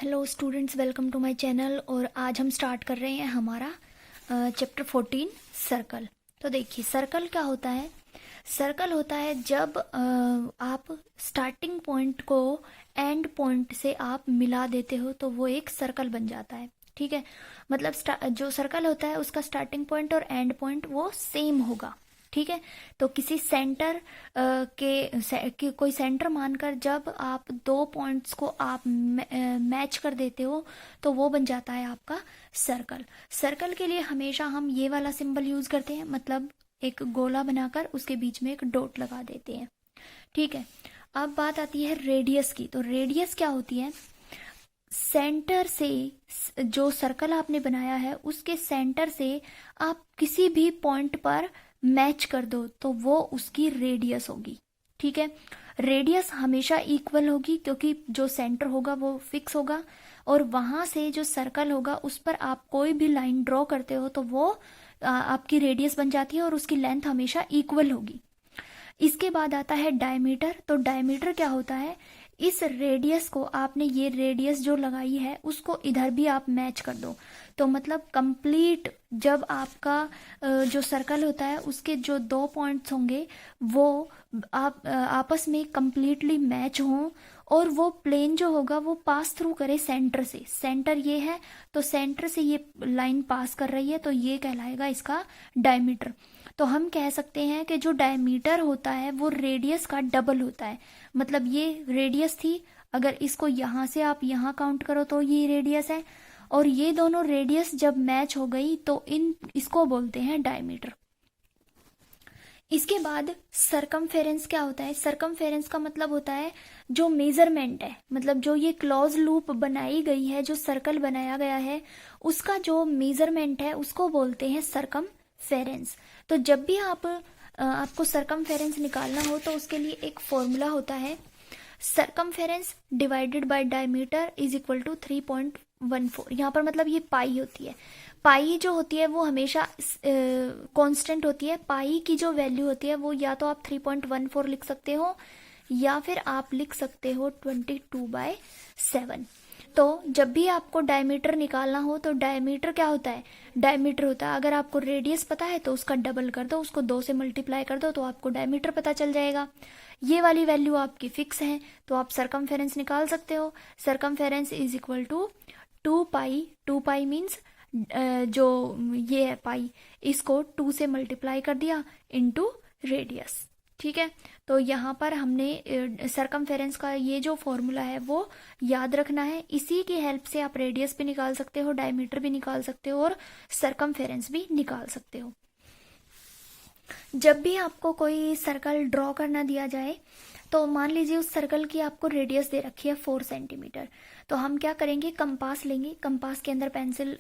Hello students, welcome to my channel. और आज हम स्टार्ट कर रहे हैं हमारा चैप्टर 14 सर्कल। तो देखिए, सर्कल क्या होता है। सर्कल होता है जब आप स्टार्टिंग पॉइंट को एंड पॉइंट से आप मिला देते हो तो वो एक सर्कल बन जाता है। ठीक है, मतलब जो सर्कल होता है उसका स्टार्टिंग पॉइंट और एंड पॉइंट वो सेम होगा। ठीक है, तो किसी सेंटर के कोई सेंटर मानकर जब आप दो पॉइंट्स को आप मैच कर देते हो तो वो बन जाता है आपका सर्कल। सर्कल के लिए हमेशा हम ये वाला सिंबल यूज करते हैं, मतलब एक गोला बनाकर उसके बीच में एक डॉट लगा देते हैं। ठीक है, अब बात आती है रेडियस की। तो रेडियस क्या होती है, सेंटर से जो सर्कल आपने बनाया है उसके सेंटर से आप किसी भी पॉइंट पर मैच कर दो तो वो उसकी रेडियस होगी। ठीक है, रेडियस हमेशा इक्वल होगी क्योंकि जो सेंटर होगा वो फिक्स होगा और वहां से जो सर्कल होगा उस पर आप कोई भी लाइन ड्रॉ करते हो तो वो आपकी रेडियस बन जाती है और उसकी लेंथ हमेशा इक्वल होगी। इसके बाद आता है डायमीटर। तो डायमीटर क्या होता है, इस रेडियस को आपने ये रेडियस जो लगाई है उसको इधर भी आप मैच कर दो तो मतलब कंप्लीट जब आपका जो सर्कल होता है उसके जो दो पॉइंट्स होंगे वो आप आपस में कंप्लीटली मैच हों और वो प्लेन जो होगा वो पास थ्रू करे सेंटर से। सेंटर ये है तो सेंटर से ये लाइन पास कर रही है तो ये कहलाएगा इसका डायमीटर। तो हम कह सकते हैं कि जो डायमीटर होता है वो रेडियस का डबल होता है। मतलब ये रेडियस थी, अगर इसको यहाँ से आप यहाँ काउंट करो तो ये रेडियस है और ये दोनों रेडियस जब मैच हो गई तो इसको बोलते हैं डायमीटर। इसके बाद सरकमफेरेंस क्या होता है। सरकमफेरेंस का मतलब होता है जो मेजरमेंट है, मतलब जो ये क्लोज लूप बनाई गई है, जो सर्कल बनाया गया है उसका जो मेजरमेंट है उसको बोलते हैं सरकमफेरेंस। तो जब भी आपको सरकमफेरेंस निकालना हो तो उसके लिए एक फॉर्मूला होता है, circumference divided by diameter is equal to 3.14। यहाँ पर मतलब ये पाई होती है। पाई जो होती है वो हमेशा कांस्टेंट होती है। पाई की जो वैल्यू होती है वो या तो आप 3.14 लिख सकते हो या फिर आप लिख सकते हो 22/7। तो जब भी आपको डायमीटर निकालना हो तो डायमीटर क्या होता है, डायमीटर होता है अगर आपको रेडियस पता है तो उसका डबल कर दो, उसको 2 से मल्टीप्लाई कर दो तो आपको डायमीटर पता चल जाएगा। ये वाली वैल्यू आपकी फिक्स है तो आप सरकमफेरेंस निकाल सकते हो। Circumference is equal to 2 pi. 2 pi means जो ये है पाई, इसको 2 से मल्टीप्लाई कर दिया इनटू रेडियस। ठीक है, तो यहाँ पर हमने सरकमफेरेंस का ये जो फॉर्मूला है वो याद रखना है। इसी की हेल्प से आप रेडियस भी निकाल सकते हो, डायमीटर भी निकाल सकते हो और सरकमफेरेंस भी निकाल सकते हो। जब भी आपको कोई सर्कल ड्रॉ करना दिया जाए तो मान लीजिए उस सर्कल की आपको रेडियस दे रखी है 4 सेंटीमीटर, तो हम क्या करेंगे, कंपास लेंगे, कंपास के अंदर पेंसिल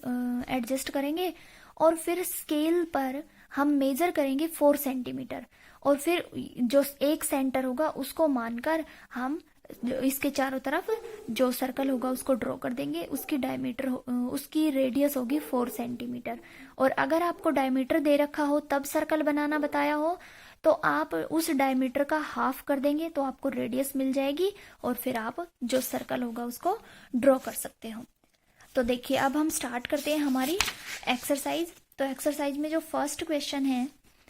एडजस्ट करेंगे और फिर स्केल पर हम मेजर करेंगे 4 सेंटीमीटर और फिर जो एक सेंटर होगा उसको मानकर हम इसके चारों तरफ जो सर्कल होगा उसको ड्रॉ कर देंगे। उसकी डायमीटर उसकी रेडियस होगी 4 सेंटीमीटर। और अगर आपको डायमीटर दे रखा हो तब सर्कल बनाना बताया हो तो आप उस डायमीटर का हाफ कर देंगे तो आपको रेडियस मिल जाएगी और फिर आप जो सर्कल होगा उसको ड्रॉ कर सकते हो। तो देखिए, अब हम स्टार्ट करते हैं हमारी एक्सरसाइज। तो एक्सरसाइज में जो फर्स्ट क्वेश्चन है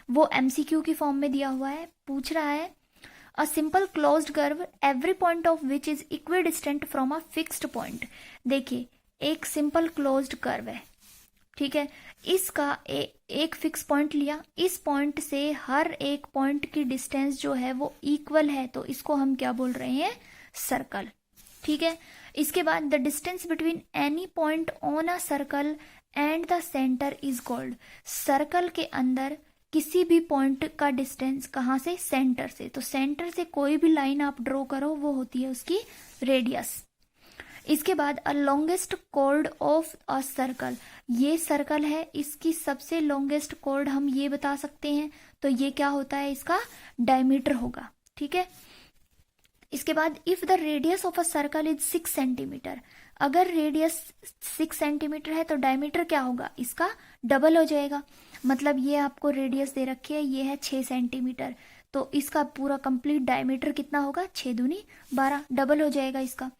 वो एमसीक्यू की फॉर्म में दिया हुआ है। पूछ रहा है a simple closed curve every point of which is equidistant from a fixed point. देखिए, एक सिंपल क्लोज्ड कर्व है, ठीक है, इसका एक फिक्स पॉइंट लिया, इस पॉइंट से हर एक पॉइंट की डिस्टेंस जो है वो इक्वल है तो इसको हम क्या बोल रहे हैं, सर्कल। ठीक है, इसके बाद the distance between any point on a circle and the centre is called. Circle के अंदर किसी भी पॉइंट का डिस्टेंस कहाँ से, सेंटर से, तो सेंटर से कोई भी लाइन आप ड्रॉ करो वो होती है उसकी रेडियस। इसके बाद a longest chord of a circle, ये सर्कल है, इसकी सबसे लॉन्गेस्ट कॉर्ड हम ये बता सकते हैं तो ये क्या होता है, इसका डायमीटर होगा। ठीक है, इसके बाद if the radius of a circle is 6 centimetre, अगर रेडियस 6 सेंटीमीटर है तो डायमीटर क्या होगा, इसका डबल हो जाएगा। मतलब ये आपको रेडियस दे रखी है, ये है 6 सेंटीमीटर, तो इसका पूरा कंप्लीट डायमीटर कितना होगा, 6 दूनी 12, डबल हो जाएगा इसका।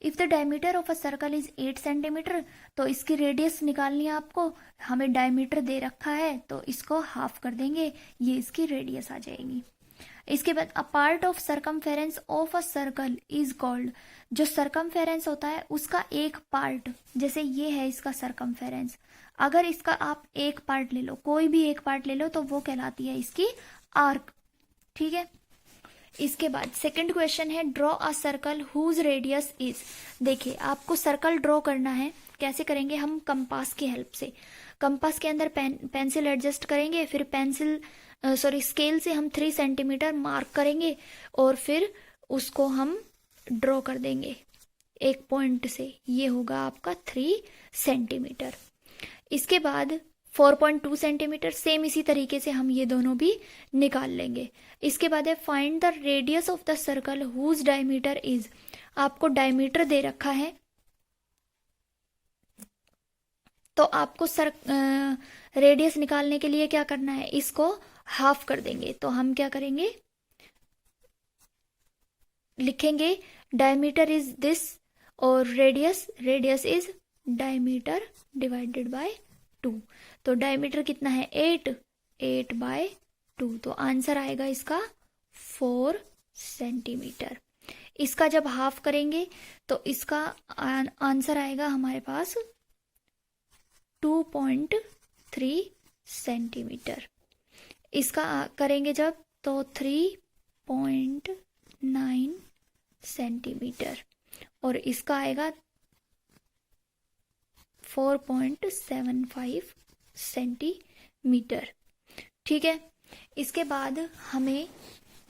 If the diameter of a circle is 8 centimetre, तो इसकी रेडियस निकालनी है आपको। हमें डायमीटर दे रखा है तो इसको हाफ कर देंगे, ये इसकी रेडियस आ जाएगी। इसके बाद a part of circumference of a circle is called, जो सरकमफेरेंस होता है उसका एक पार्ट, जैसे ये है इसका सरकमफेरेंस, अगर इसका आप एक पार्ट ले लो, कोई भी एक पार्ट ले लो, तो वो कहलाती है इसकी आर्क। ठीक है। इसके बाद सेकंड क्वेश्चन है draw a circle whose radius is. देखिए आपको सर्कल ड्रॉ करना है, कैसे करेंगे हम, कंपास की हेल्प से। कंपास के अंदर पेंसिल एडजस्ट करेंगे, फिर स्केल से हम 3 सेंटीमीटर मार्क करेंगे और फिर उसको हम ड्रॉ कर देंगे एक पॉइंट से, ये होगा आपका 3 सेंटीमीटर। इसके बाद 4.2 सेंटीमीटर, सेम इसी तरीके से हम ये दोनों भी निकाल लेंगे। इसके बाद है find the radius of the circle whose diameter is. आपको डायमीटर दे रखा है, तो आपको रेडियस निकालने के लिए क्या करना है, इसको हाफ कर देंगे। तो हम क्या करेंगे, लिखेंगे डायमीटर इज दिस और radius is diameter divided by 2। तो डायमीटर कितना है, 8 बाय 2, तो आंसर आएगा इसका 4 सेंटीमीटर। इसका जब हाफ करेंगे तो इसका आंसर आएगा हमारे पास 2.3 सेंटीमीटर। इसका करेंगे जब तो 3.9 सेंटीमीटर और इसका आएगा 4.75 सेंटीमीटर। ठीक है। इसके बाद हमें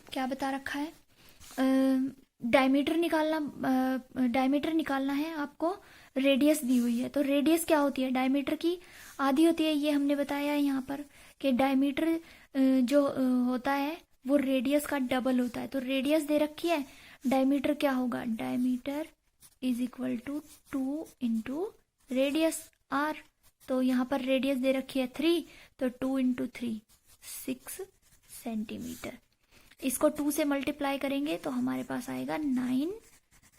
क्या बता रखा है, डायमीटर निकालना है आपको, रेडियस दी हुई है। तो रेडियस क्या होती है, डायमीटर की आधी होती है, ये हमने बताया है यहाँ पर कि डायमीटर जो होता है वो रेडियस का डबल होता है। तो रेडियस दे रखी है, डायमीटर क्या होगा, diameter is equal to 2 into radius r। तो यहाँ पर रेडियस दे रखी है 3, तो 2 इंटू 3 6 सेंटीमीटर। इसको 2 से मल्टीप्लाई करेंगे तो हमारे पास आएगा 9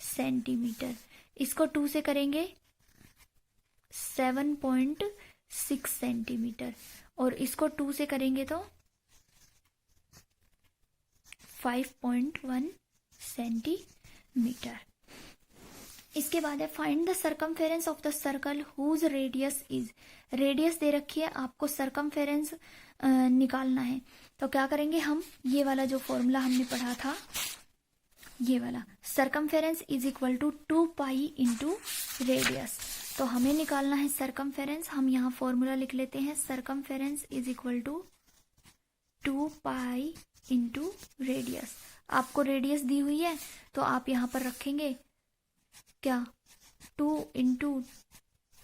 सेंटीमीटर। इसको 2 से करेंगे 7.6 सेंटीमीटर और इसको 2 से करेंगे तो 5.1 सेंटीमीटर। इसके बाद है find the circumference of the circle whose radius is. Radius दे रखी है, आपको सरकमफेरेंस निकालना है। तो क्या करेंगे हम, ये वाला जो फॉर्मूला हमने पढ़ा था, ये वाला circumference is equal to 2 pi into radius. तो हमें निकालना है सरकमफेरेंस, हम यहाँ फॉर्मूला लिख लेते हैं, circumference is equal to 2 pi into radius. आपको रेडियस दी हुई है तो आप यहाँ पर रखेंगे क्या, 2 इंटू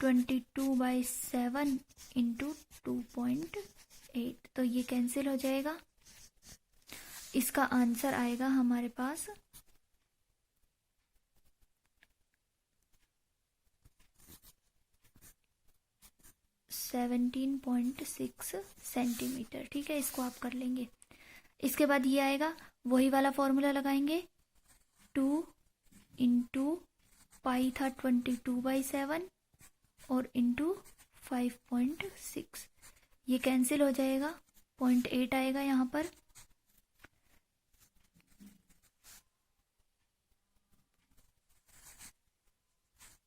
22/7 इंटू 2.8, तो ये कैंसिल हो जाएगा। इसका आंसर आएगा हमारे पास 17.6 सेंटीमीटर। ठीक है, इसको आप कर लेंगे। इसके बाद ये आएगा, वही वाला फॉर्मूला लगाएंगे, 2 इंटू पाई था 22/7 और इंटू 5.6, ये कैंसिल हो जाएगा, 0.8 आएगा यहाँ पर।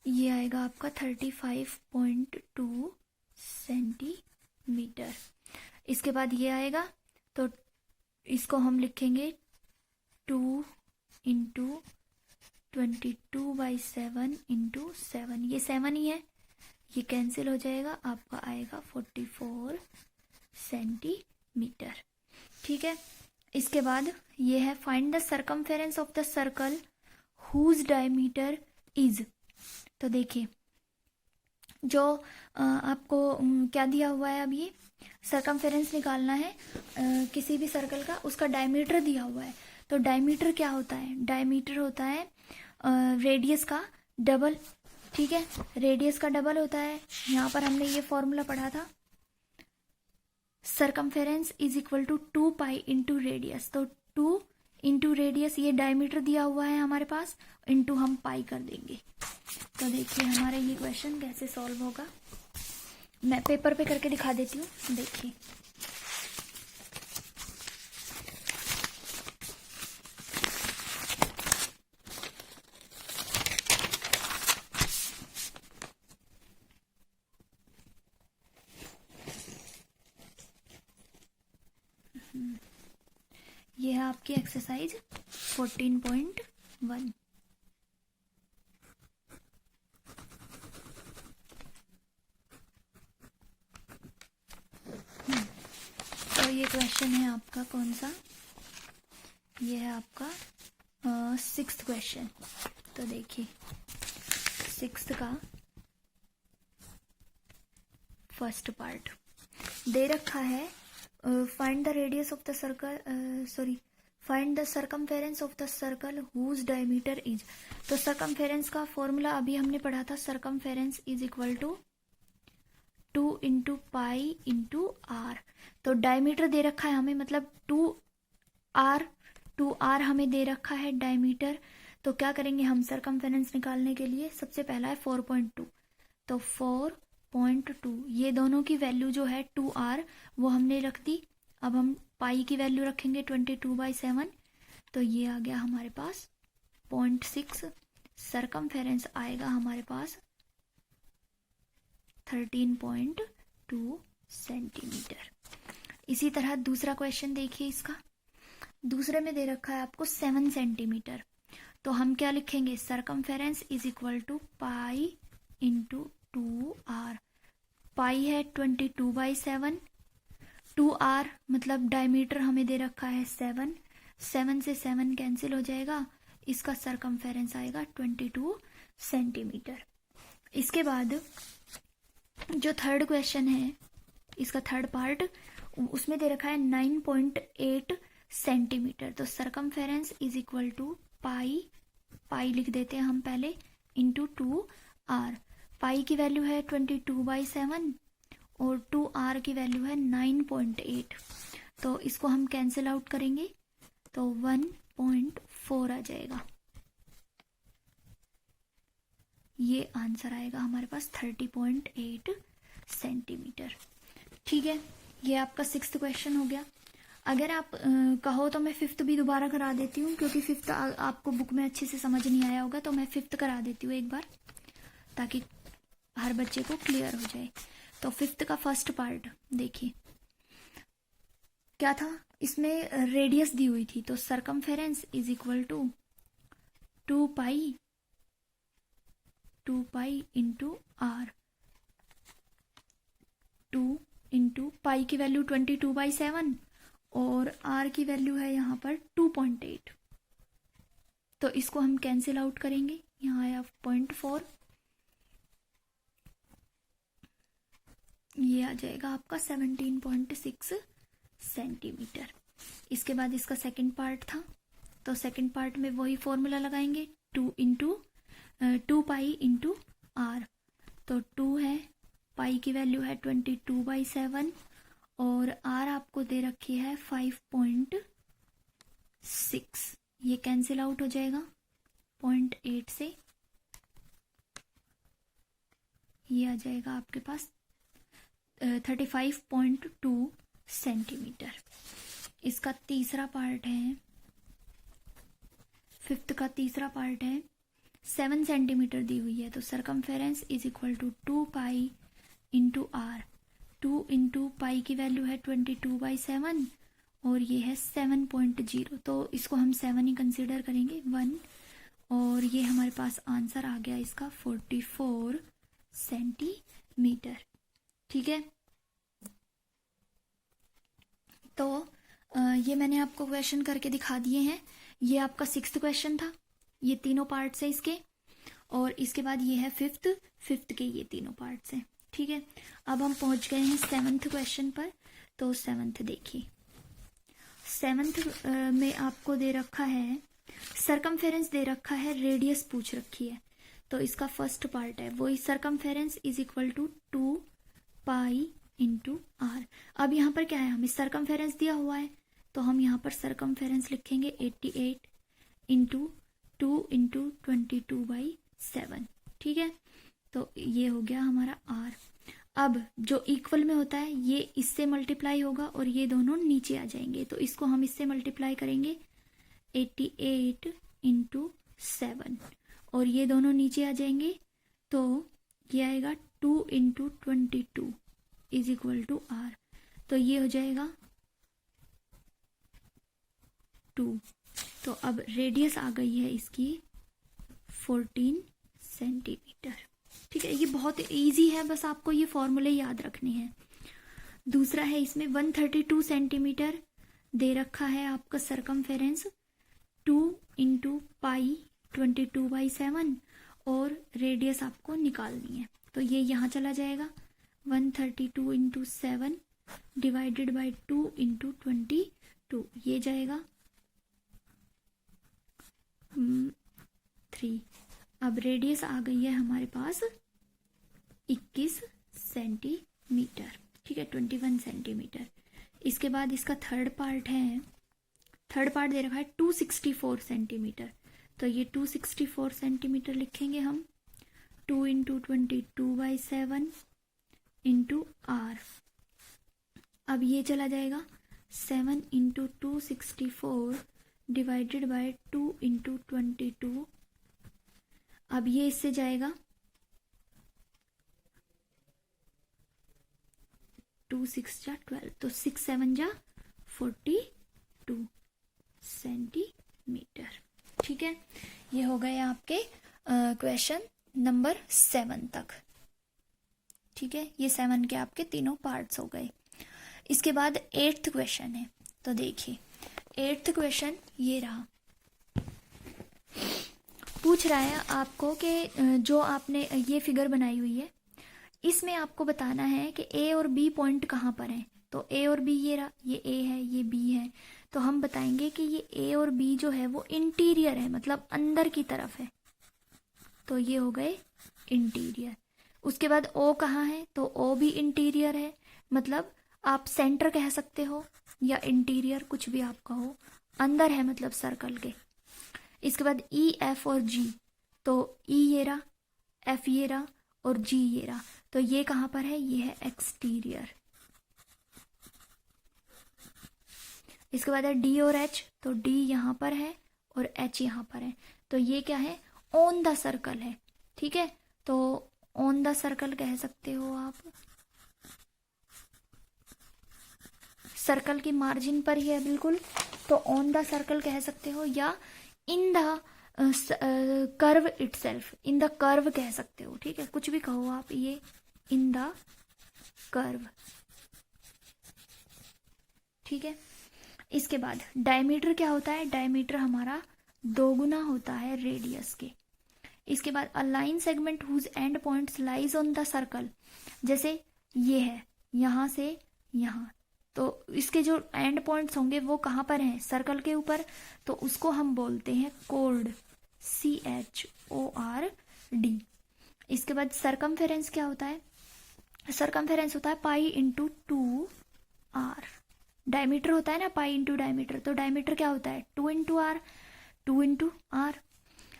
ये आएगा आपका 35.2 सेंटीमीटर। इसके बाद ये आएगा, तो इसको हम लिखेंगे 2 इंटू 22/7 इंटू 7, ये 7 ही है, ये कैंसिल हो जाएगा, आपका आएगा 44 सेंटीमीटर। ठीक है। इसके बाद ये है find the circumference of the circle whose diameter is. तो देखिए जो आपको क्या दिया हुआ है, अब ये सरकमफेरेंस निकालना है किसी भी सर्कल का, उसका डायमीटर दिया हुआ है। तो डायमीटर क्या होता है, डायमीटर होता है रेडियस का डबल। ठीक है, रेडियस का डबल होता है। यहाँ पर हमने ये फॉर्मूला पढ़ा था, circumference is equal to 2 pi into radius. तो 2 इंटू रेडियस, ये डायमीटर दिया हुआ है हमारे पास, इंटू हम पाई कर देंगे। तो देखिए हमारा ये क्वेश्चन कैसे सॉल्व होगा, मैं पेपर पे करके दिखा देती हूँ। देखिए ये है आपकी एक्सरसाइज 14.1। तो ये क्वेश्चन है आपका कौन सा, ये है आपका 6th क्वेश्चन। तो देखिए 6th का फर्स्ट पार्ट दे रखा है, find the radius of the circle, find the circumference of the circle whose diameter is. तो सर्कमफेरेंस का फॉर्मूला अभी हमने पढ़ा था, circumference is equal to 2 into pi into R. तो डायमीटर दे रखा है हमें, मतलब 2r हमें दे रखा है डायमीटर। तो क्या करेंगे हम सर्कमफेरेंस निकालने के लिए, सबसे पहला है 4.2, तो 4.2 ये दोनों की वैल्यू जो है 2r वो हमने रख दी। अब हम पाई की वैल्यू रखेंगे 22/7, तो ये आ गया हमारे पास 0.6। सर्कमफेरेंस आएगा हमारे पास 13.2 सेंटीमीटर। इसी तरह दूसरा क्वेश्चन देखिए, इसका दूसरे में दे रखा है आपको 7 सेंटीमीटर। तो हम क्या लिखेंगे, circumference is equal to pi into 2r। Pi है 22/7, 2r मतलब डायमीटर हमें दे रखा है 7, 7 से 7 कैंसिल हो जाएगा, इसका सर्कमफेरेंस आएगा 22 सेंटीमीटर। इसके बाद जो थर्ड क्वेश्चन है, इसका थर्ड पार्ट, उसमें दे रखा है 9.8 सेंटीमीटर। तो सर्कमफेरेंस इज इक्वल टू पाई लिख देते हैं हम पहले, इंटू 2r। पाई की वैल्यू है 22/7 और 2r की वैल्यू है 9.8, तो इसको हम कैंसिल आउट करेंगे तो 1.4 आ जाएगा। ये आंसर आएगा हमारे पास 30.8 सेंटीमीटर। ठीक है, ये आपका 6th क्वेश्चन हो गया। अगर आप कहो तो मैं 5th भी दोबारा करा देती हूँ, क्योंकि 5th आपको बुक में अच्छे से समझ नहीं आया होगा, तो मैं 5th करा देती हूँ एक बार, ताकि हर बच्चे को क्लियर हो जाए। तो 5th का फर्स्ट पार्ट देखिए क्या था, इसमें रेडियस दी हुई थी, तो circumference is equal to 2 pi into R. 2 into pi की वैल्यू 22/7 और आर की वैल्यू है यहाँ पर 2.8, तो इसको हम कैंसिल आउट करेंगे, यहाँ आया 0.4, ये आ जाएगा आपका 17.6 सेंटीमीटर। इसके बाद इसका सेकंड पार्ट था, तो सेकंड पार्ट में वही फॉर्मूला लगाएंगे, 2 पाई इंटू आर। तो 2 है, पाई की वैल्यू है 22/7 और आर आपको दे रखी है 5.6, ये कैंसिल आउट हो जाएगा 0.8 से, ये आ जाएगा आपके पास 35.2 सेंटीमीटर। इसका तीसरा पार्ट है, 5th का तीसरा पार्ट है, 7 सेंटीमीटर दी हुई है, तो circumference is equal to 2 pi into R. 2 into pi की वैल्यू है 22/7 और ये है 7.0, तो इसको हम 7 ही कंसिडर करेंगे, 1, और ये हमारे पास आंसर आ गया इसका 44 सेंटीमीटर। ठीक है, तो ये मैंने आपको क्वेश्चन करके दिखा दिए हैं। ये आपका 6th क्वेश्चन था, ये तीनों पार्ट्स है इसके, और इसके बाद ये है 5th के ये तीनों पार्ट्स हैं। ठीक है, अब हम पहुंच गए हैं 7th क्वेश्चन पर। तो 7th देखिए, 7th में आपको दे रखा है सर्कमफेरेंस दे रखा है, रेडियस पूछ रखी है, तो इसका फर्स्ट पार्ट है वही, circumference is equal to 2 pi into R. अब यहाँ पर क्या है, हमें सर्कमफेरेंस दिया हुआ है, तो हम यहाँ पर सरकमफेरेंस लिखेंगे 88 इंटू 2 इंटू 22/7। ठीक है, तो ये हो गया हमारा r। अब जो इक्वल में होता है ये इससे मल्टीप्लाई होगा और ये दोनों नीचे आ जाएंगे, तो इसको हम इससे मल्टीप्लाई करेंगे 88 इंटू 7 और ये दोनों नीचे आ जाएंगे, तो ये आएगा 2 into 22 is equal to r। तो ये हो जाएगा 2। तो अब रेडियस आ गई है इसकी 14 सेंटीमीटर। ठीक है, ये बहुत इजी है, बस आपको ये फॉर्मूले याद रखने हैं। दूसरा है इसमें 132 सेंटीमीटर दे रखा है आपका सरकमफेरेंस, 2 इंटू पाई 22/7 और रेडियस आपको निकालनी है, तो ये यहाँ चला जाएगा 132 इंटू 7 डिवाइडेड बाई 2 इंटू 22, ये जाएगा 3। अब रेडियस आ गई है हमारे पास 21 सेंटीमीटर। ठीक है, 21 सेंटीमीटर। इसके बाद इसका थर्ड पार्ट दे रखा है 264 सेंटीमीटर, तो ये 264 सेंटीमीटर लिखेंगे हम 2 इंटू 22/7 इंटू r। अब ये चला जाएगा 7 इंटू 264 डिवाइडेड बाय 2 इंटू 22। अब ये इससे जाएगा 2 6 जा 12, तो 6 7 जा 42 सेंटीमीटर। ठीक है, ये हो गए आपके क्वेश्चन नंबर 7 तक। ठीक है, ये 7 के आपके तीनों पार्ट्स हो गए। इसके बाद 8th क्वेश्चन है, तो देखिए 8th क्वेश्चन ये रहा। पूछ रहा है आपको कि जो आपने ये फिगर बनाई हुई है इसमें आपको बताना है कि ए और बी पॉइंट कहाँ पर हैं। तो ए और बी ये रहा, ये ए है ये बी है, तो हम बताएंगे कि ये ए और बी जो है वो इंटीरियर है, मतलब अंदर की तरफ है, तो ये हो गए इंटीरियर। उसके बाद ओ कहाँ है, तो ओ भी इंटीरियर है, मतलब आप सेंटर कह सकते हो या इंटीरियर, कुछ भी आपका हो, अंदर है मतलब सर्कल के। इसके बाद ई एफ और जी, तो ई ये रहा, एफ ये रहा और जी ये रहा, तो ये कहाँ पर है, ये है एक्सटीरियर। इसके बाद है डी और एच, तो डी यहाँ पर है और एच यहाँ पर है, तो ये क्या है, ऑन द सर्कल है। ठीक है, तो ऑन द सर्कल कह सकते हो आप, सर्कल की मार्जिन पर ही है बिल्कुल, तो ऑन द सर्कल कह सकते हो, या in the curve itself, in the curve कह सकते हो। ठीक है, कुछ भी कहो आप, ये इन द कर्व। ठीक है, इसके बाद डायमीटर क्या होता है, डायमीटर हमारा 2 गुना होता है रेडियस के। इसके बाद a line segment whose end points lies on the circle, जैसे ये है यहां से यहां, तो इसके जो एंड पॉइंट्स होंगे वो कहाँ पर हैं, सर्कल के ऊपर, तो उसको हम बोलते हैं कोर्ड, CHORD। इसके बाद सरकमफेरेंस क्या होता है, सरकमफेरेंस होता है पाई इंटू 2r। डायमीटर होता है ना पाई इंटू डायमीटर, तो डायमीटर क्या होता है 2 into r, 2 into r।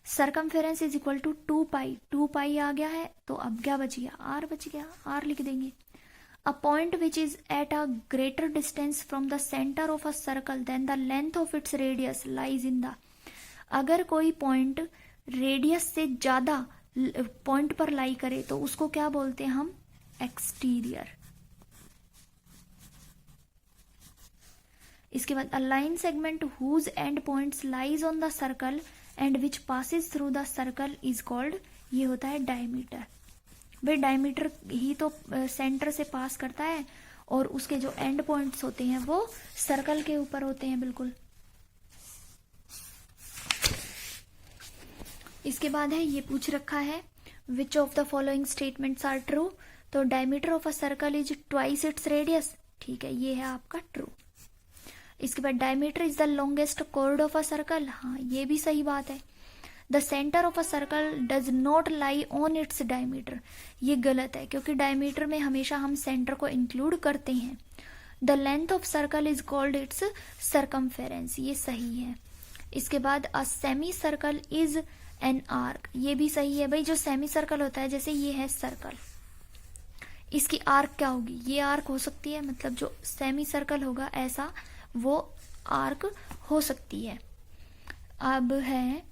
Circumference is equal to 2 pi, 2 pi आ गया है, तो अब क्या बच गया, r बच गया, r लिख देंगे। A point which is at a greater distance from the center of a circle than the length of its radius lies in the, अगर कोई पॉइंट रेडियस से ज्यादा पॉइंट पर लाई करे तो उसको क्या बोलते हैं हम, एक्सटीरियर। इसके बाद a line segment whose end points lies on the circle and which passes through the circle is called, ये होता है डायमीटर। भाई डायमीटर ही तो सेंटर से पास करता है और उसके जो एंड पॉइंट्स होते हैं वो सर्कल के ऊपर होते हैं बिल्कुल। इसके बाद है ये पूछ रखा है which of the following statements are true, तो diameter of a circle is twice its radius. ठीक है, ये है आपका ट्रू। इसके बाद diameter is the longest chord of a circle, हाँ ये भी सही बात है। The centre of a circle does not lie on its diameter, ये गलत है क्योंकि डायमीटर में हमेशा हम सेंटर को इंक्लूड करते हैं। The length of circle is called its circumference, ये सही है। इसके बाद a semi circle is an arc, ये भी सही है भाई। जो सेमी सर्कल होता है, जैसे ये है सर्कल, इसकी आर्क क्या होगी, ये आर्क हो सकती है, मतलब जो सेमी सर्कल होगा ऐसा वो आर्क हो सकती है। अब है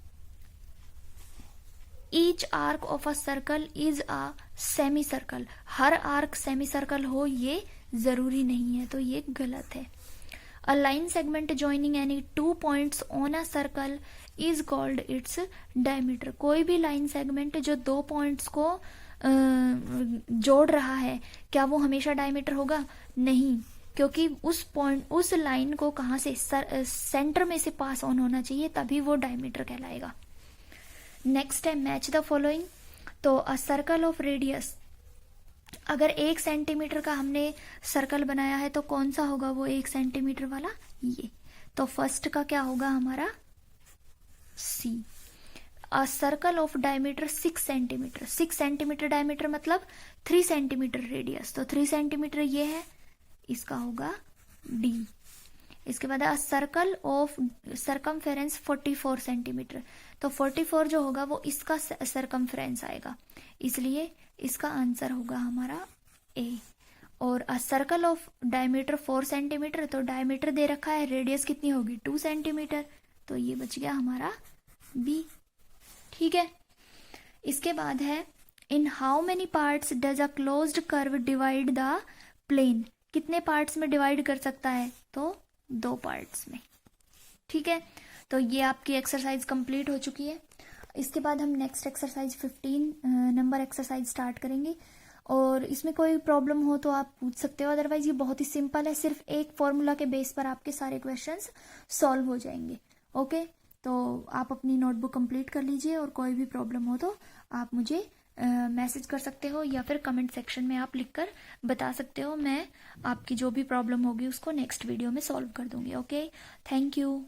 each arc of a circle is a semi circle, her arc semi circle हो ये जरूरी नहीं है, तो ये गलत है। अ line segment joining any two points on a circle is called its diameter, कोई भी लाइन सेगमेंट जो दो पॉइंट्स को जोड़ रहा है, क्या वो हमेशा डायमीटर होगा? नहीं, क्योंकि उस पॉइंट, उस लाइन को कहाँ से, सेंटर में से पास ऑन होना चाहिए, तभी वो डायमीटर कहलाएगा। नेक्स्ट है मैच द फॉलोइंग। तो अ सर्कल ऑफ रेडियस, अगर 1 सेंटीमीटर का हमने सर्कल बनाया है तो कौन सा होगा वो 1 सेंटीमीटर वाला, ये। तो फर्स्ट का क्या होगा हमारा, C. A circle of diameter 6 centimetre, 6 centimetre diameter मतलब 3 सेंटीमीटर रेडियस, तो 3 सेंटीमीटर ये है, इसका होगा डी। इसके बाद अ सर्कल ऑफ सरकमफेरेंस 44 सेंटीमीटर, तो 44 जो होगा वो इसका सरकमफेरेंस आएगा, इसलिए इसका आंसर होगा हमारा ए। और अ सर्कल ऑफ डायमीटर 4 सेंटीमीटर, तो डायमीटर दे रखा है, रेडियस कितनी होगी 2 सेंटीमीटर, तो ये बच गया हमारा बी। ठीक है। इसके बाद है in how many parts does a closed curve divide the plane, कितने पार्ट्स में डिवाइड कर सकता है, तो 2 पार्ट्स में। ठीक है, तो ये आपकी एक्सरसाइज कंप्लीट हो चुकी है। इसके बाद हम next exercise 15 number exercise start करेंगे, और इसमें कोई प्रॉब्लम हो तो आप पूछ सकते हो, अदरवाइज ये बहुत ही सिंपल है, सिर्फ एक फॉर्मूला के बेस पर आपके सारे क्वेश्चंस सॉल्व हो जाएंगे। ओके, तो आप अपनी नोटबुक कंप्लीट कर लीजिए, और कोई भी प्रॉब्लम हो तो आप मुझे मैसेज कर सकते हो, या फिर कमेंट सेक्शन में आप लिखकर बता सकते हो, मैं आपकी जो भी प्रॉब्लम होगी उसको नेक्स्ट वीडियो में सॉल्व कर दूंगी। Okay, thank you.